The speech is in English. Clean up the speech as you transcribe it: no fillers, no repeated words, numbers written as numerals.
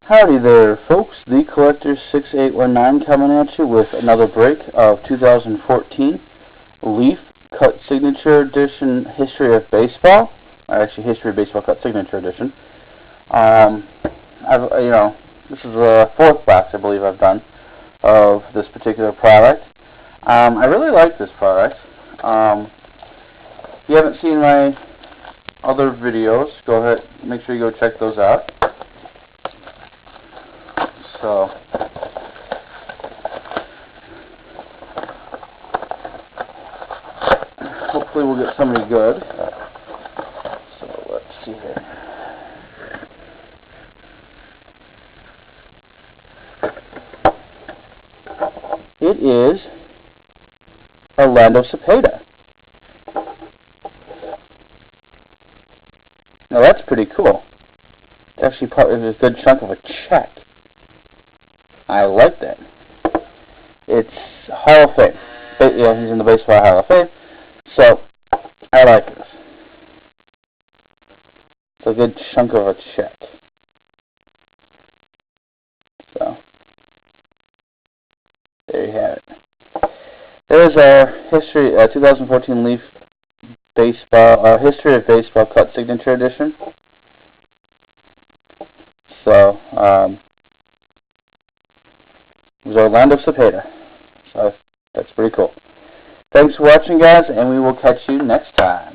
Howdy there, folks. The Collector 6819 coming at you with another break of 2014 Leaf Cut Signature Edition History of Baseball. Or actually, History of Baseball Cut Signature Edition. This is the fourth box I believe I've done of this particular product. I really like this product. If you haven't seen my other videos, go ahead, make sure you go check those out. So, hopefully we'll get somebody good. So, let's see here. It is Orlando Cepeda. Now that's pretty cool. It's actually part of a good chunk of a check. I like that. It's Hall of Fame. Yeah, he's in the Baseball Hall of Fame. So, I like this. It's a good chunk of a check. So, there you have it. There's our history, 2014 Leaf Baseball, History of Baseball Cut Signature Edition. So, it was Orlando Cepeda. So that's pretty cool. Thanks for watching, guys, and we will catch you next time.